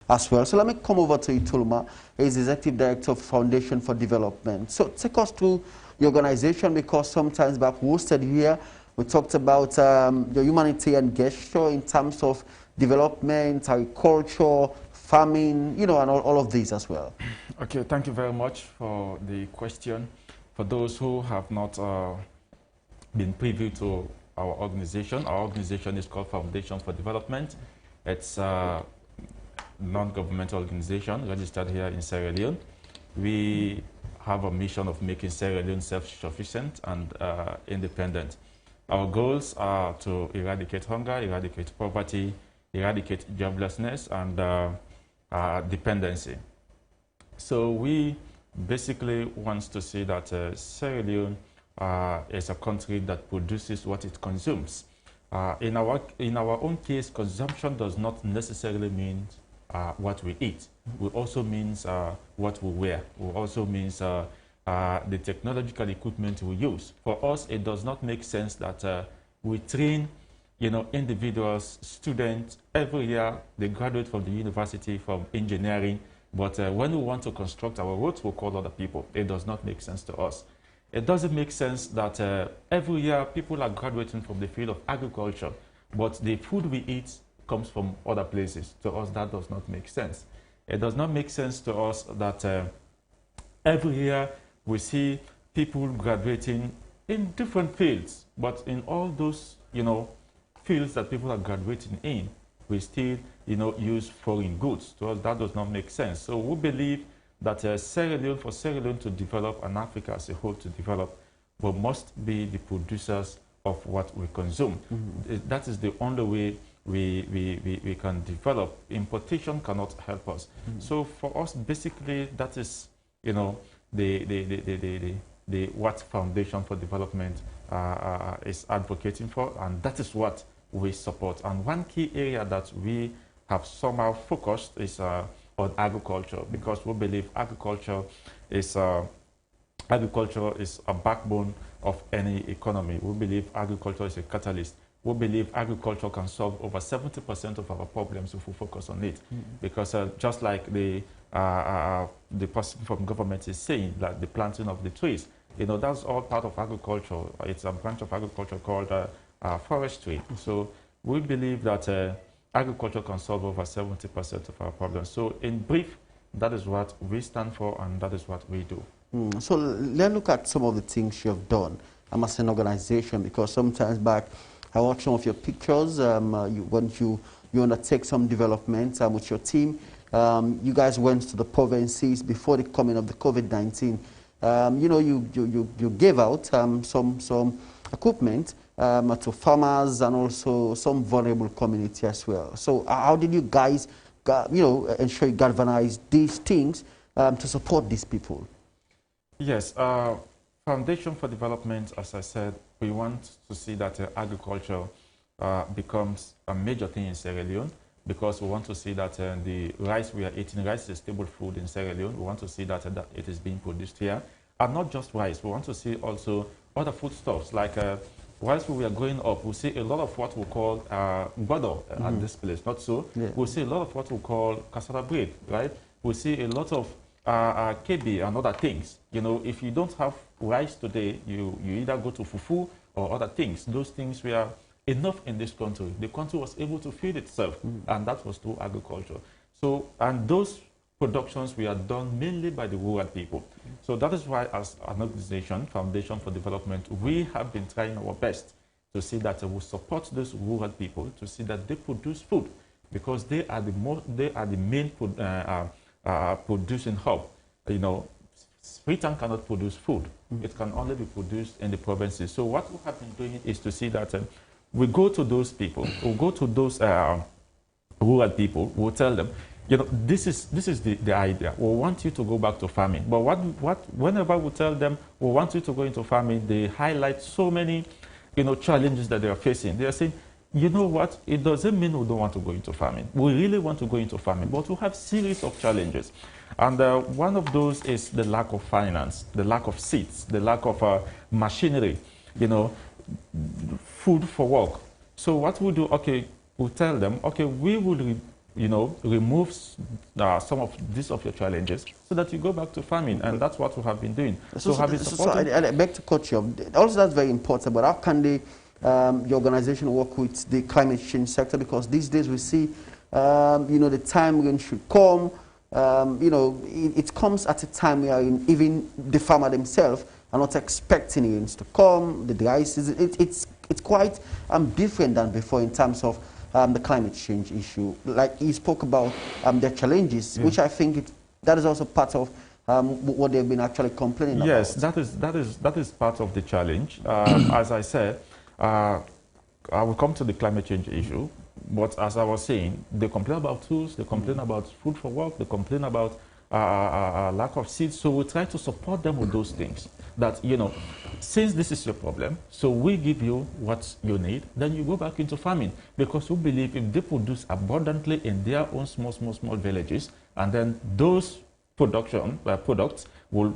as well. So let me come over to you, Tholoma. He's Executive Director of Foundation for Development. So take us through the organization, because sometimes back hosted here, we talked about the humanitarian gesture in terms of development, agriculture, farming, you know, and all of these as well. Okay, thank you very much for the question. For those who have not been privy to our organization is called Foundation for Development. It's a non-governmental organization registered here in Sierra Leone. We have a mission of making Sierra Leone self-sufficient and independent. Our goals are to eradicate hunger, eradicate poverty, eradicate joblessness, and dependency. So we basically want to see that Sierra Leone is a country that produces what it consumes. In our own case, consumption does not necessarily mean what we eat. It also means what we wear. It also means the technological equipment we use. For us, it does not make sense that we train, individuals, students. Every year they graduate from the university from engineering, but when we want to construct our roads, we call other people. It does not make sense to us. It doesn't make sense that every year people are graduating from the field of agriculture, but the food we eat comes from other places. To us, that does not make sense. It does not make sense to us that every year we see people graduating in different fields, but in all those, fields that people are graduating in, we still, use foreign goods. To us, that does not make sense. So we believe that for Sierra Leone to develop and Africa as a whole to develop, we must be the producers of what we consume. Mm-hmm. That is the only way we can develop. Importation cannot help us. Mm-hmm. So for us, basically, that is, what Foundation for Development is advocating for, and that is what we support. And one key area that we have somehow focused is on agriculture, because we believe agriculture is a backbone of any economy. We believe agriculture is a catalyst. We believe agriculture can solve over 70% of our problems if we focus on it. Mm-hmm. Because just like the person from government is saying, like the planting of the trees, that's all part of agriculture. It's a branch of agriculture called forestry. Mm-hmm. So we believe that agriculture can solve over 70% of our problems. So in brief, that is what we stand for, and that is what we do. So let's look at some of the things you have done as an organization, because sometimes back, I watch some of your pictures. When you undertake some development with your team, you guys went to the provinces before the coming of the COVID-19. You gave out some equipment to farmers and also some vulnerable community as well. So how did you guys, ensure you galvanize these things to support these people? Yes, Foundation for Development, as I said, we want to see that agriculture becomes a major thing in Sierra Leone, because we want to see that the rice we are eating, rice is a stable food in Sierra Leone. We want to see that it is being produced here. And not just rice, we want to see also other foodstuffs, like whilst we are growing up, we see a lot of what we call guado at this place, not so? Yeah. We see a lot of what we call cassava bread, right? We see a lot of kebi and other things. If you don't have rice today, you either go to fufu or other things. Those things were enough in this country. The country was able to feed itself, and that was through agriculture. So, and those productions were done mainly by the rural people. So that is why, as an organization, Foundation for Development, we have been trying our best to see that we support those rural people, to see that they produce food, because they are the main producing hub. Freetown cannot produce food. It can only be produced in the provinces. So what we have been doing is to see that we go to those people, we go to those rural people, we'll tell them, this is the idea. We want you to go back to farming. But whenever we tell them we want you to go into farming, they highlight so many, challenges that they are facing. They are saying, you know what, it doesn't mean we don't want to go into farming. We really want to go into farming, but we have series of challenges. And one of those is the lack of finance, the lack of seeds, the lack of machinery, food for work. So what we do, we'll tell them, we will remove some of these of your challenges so that you go back to farming, and that's what we have been doing. So I beg to cut you off. Also, that's very important, but how can the organization work with the climate change sector? Because these days we see, the time when should come, it comes at a time where even the farmer themselves are not expecting rains to come, the dry season. It's quite different than before in terms of the climate change issue. Like you spoke about their challenges, which I think that is also part of what they've been actually complaining about. Yes, that is part of the challenge. As I said, I will come to the climate change issue, but as I was saying, they complain about tools, they complain about food for work, they complain about lack of seeds. So we try to support them with those things. That, since this is your problem, so we give you what you need, then you go back into farming. Because we believe if they produce abundantly in their own small villages, and then those products will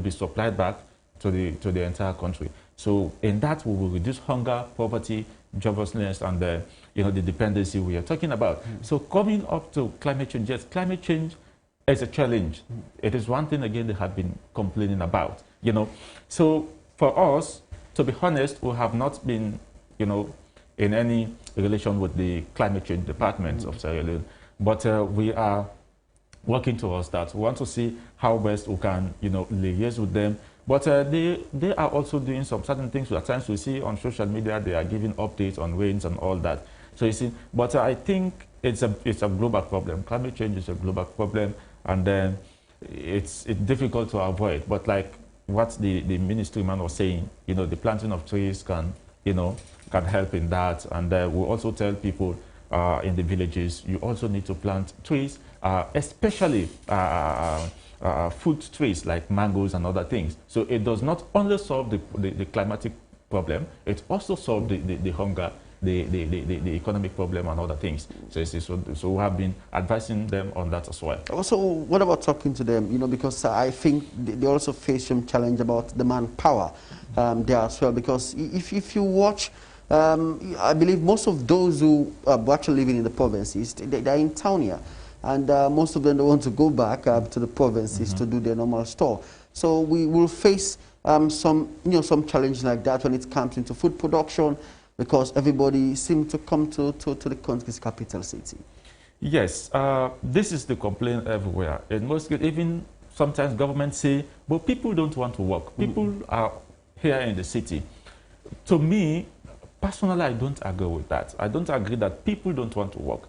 be supplied back to the entire country. So in that, we will reduce hunger, poverty, joblessness, and the dependency we are talking about. So coming up to climate change, yes, climate change is a challenge. It is one thing, again, they have been complaining about. So for us, to be honest, we have not been, in any relation with the climate change department of Sierra Leone, but we are working towards that. We want to see how best we can, liaise with them. But they are also doing some certain things. At times we see on social media they are giving updates on rains and all that. So you see, but I think it's a global problem. Climate change is a global problem, and then it's difficult to avoid. But like what the ministry man was saying, the planting of trees can help in that. And we also tell people in the villages, you also need to plant trees, especially fruit trees like mangoes and other things. So it does not only solve the climatic problem, it also solves the hunger, the economic problem and other things. So we have been advising them on that as well. Also, what about talking to them? Because I think they also face some challenge about the manpower there as well. Because if you watch, I believe most of those who are actually living in the provinces, they're in town here. And most of them don't want to go back to the provinces to do their normal store. So we will face some challenge like that when it comes into food production, because everybody seems to come to the country's capital city. Yes, this is the complaint everywhere. And most, even sometimes governments say, but people don't want to work. People are here in the city. To me, personally, I don't agree with that. I don't agree that people don't want to work.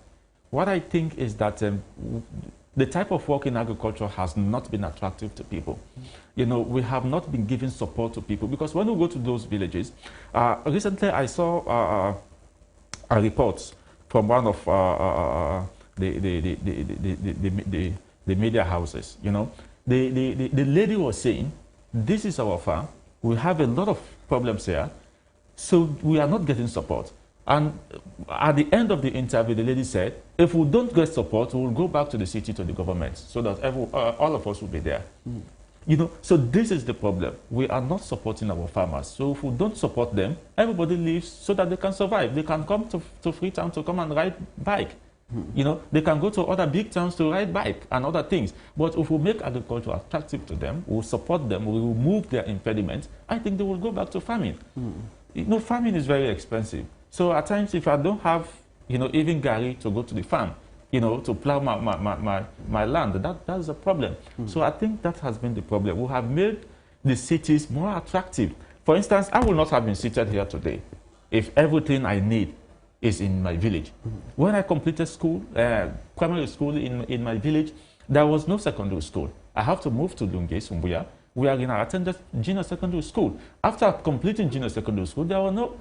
What I think is that the type of work in agriculture has not been attractive to people. We have not been giving support to people, because when we go to those villages, recently I saw a report from one of the media houses. The lady was saying, this is our farm, we have a lot of problems here, so we are not getting support. And at the end of the interview, the lady said, if we don't get support, we will go back to the city, to the government, so that all of us will be there. So this is the problem. We are not supporting our farmers. So if we don't support them, everybody leaves so that they can survive. They can come to Freetown to come and ride bike. They can go to other big towns to ride bike and other things. But if we make agriculture attractive to them, we'll support them, we'll remove their impediments, I think they will go back to farming. Farming is very expensive. So at times, if I don't have, even Gary to go to the farm, to plow my land, that is a problem. So I think that has been the problem. We have made the cities more attractive. For instance, I would not have been seated here today if everything I need is in my village. When I completed school, primary school in my village, there was no secondary school. I have to move to Lunge, Sumbuya. We are in our attended junior secondary school. After completing junior secondary school, there was no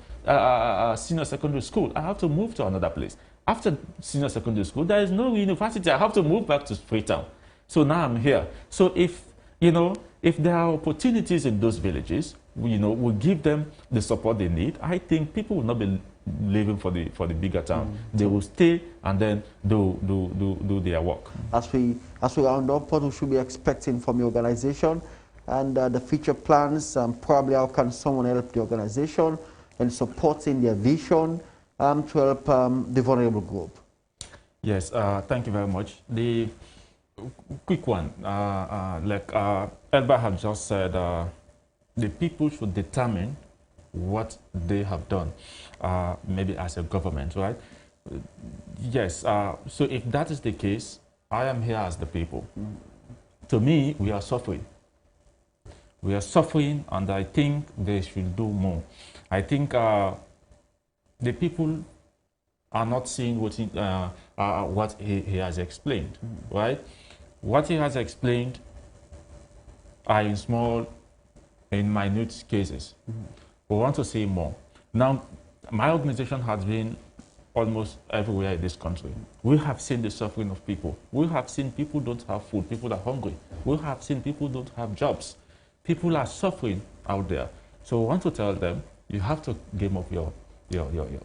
senior secondary school. I have to move to another place. After senior secondary school, there is no university. I have to move back to Freetown. So now I'm here. So if there are opportunities in those villages, we give them the support they need, I think people will not be living for the bigger town. They will stay and then do their work. As we round up, what we should be expecting from your organization and the future plans, probably how can someone help the organization in supporting their vision to help the vulnerable group? Yes, thank you very much. The quick one, like Elba have just said, the people should determine what they have done, maybe as a government, right? Yes, so if that is the case, I am here as the people. To me, we are suffering. We are suffering, and I think they should do more. I think the people are not seeing what he has explained, right? What he has explained are in small, in minute cases. We want to see more. Now, my organization has been almost everywhere in this country. We have seen the suffering of people. We have seen people don't have food. People are hungry. We have seen people don't have jobs. People are suffering out there. So we want to tell them, you have to game up your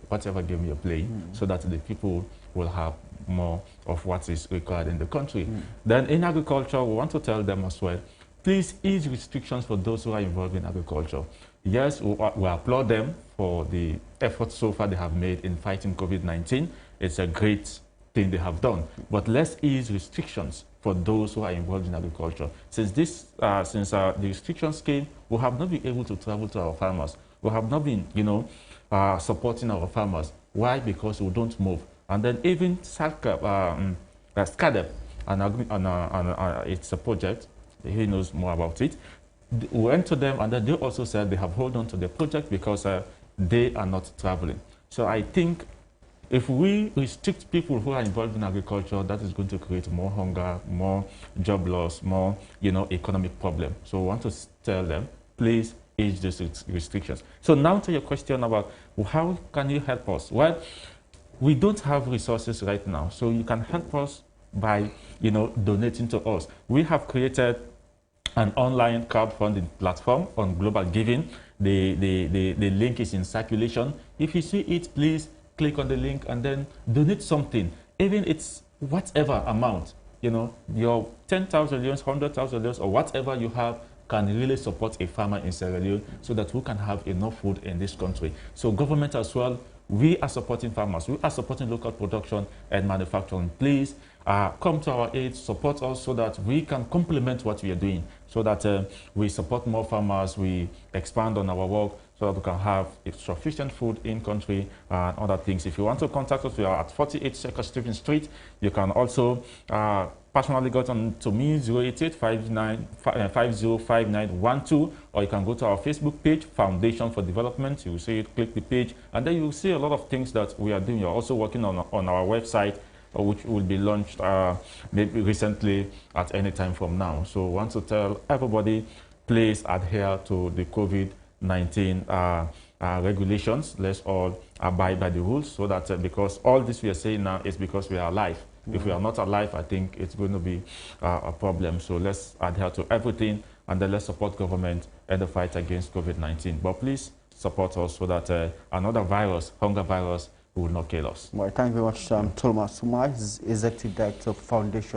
whatever game you're playing, so that the people will have more of what is required in the country. Then in agriculture, we want to tell them as well, please ease restrictions for those who are involved in agriculture. Yes, we applaud them for the efforts so far they have made in fighting COVID-19. It's a great thing they have done. But let's ease restrictions for those who are involved in agriculture. Since the restrictions came, we have not been able to travel to our farmers. We have not been, supporting our farmers. Why? Because we don't move. And then even SCADEP, it's a project, he knows more about it. We went to them, and then they also said they have held on to the project because they are not traveling. So I think if we restrict people who are involved in agriculture, that is going to create more hunger, more job loss, more economic problem. So we want to tell them, please ease these restrictions. So now to your question about how can you help us? Well, we don't have resources right now, so you can help us by donating to us. We have created an online crowdfunding platform on Global Giving. The link is in circulation. If you see it, please click on the link and then donate something. Even it's whatever amount, your 10,000 leones, 100,000 leones, or whatever you have can really support a farmer in Sierra Leone so that we can have enough food in this country. So government as well, we are supporting farmers. We are supporting local production and manufacturing. Please come to our aid, support us so that we can complement what we are doing, so that we support more farmers, we expand on our work so that we can have sufficient food in country and other things. If you want to contact us, we are at 48 Second Stephen Street. You can also personally go on to me, 088-505912, or you can go to our Facebook page, Foundation for Development. You will see it, click the page, and then you will see a lot of things that we are doing. You're also working on our website, which will be launched maybe recently at any time from now. So I want to tell everybody, please adhere to the COVID-19 regulations. Let's all abide by the rules, so that because all this we are saying now is because we are alive. If we are not alive, I think it's going to be a problem. So let's adhere to everything, and then let's support government in the fight against COVID-19. But please support us so that another virus, hunger virus, will not kill us. Well, thank you very much, Tholoma Sumah, Executive Director of Foundation.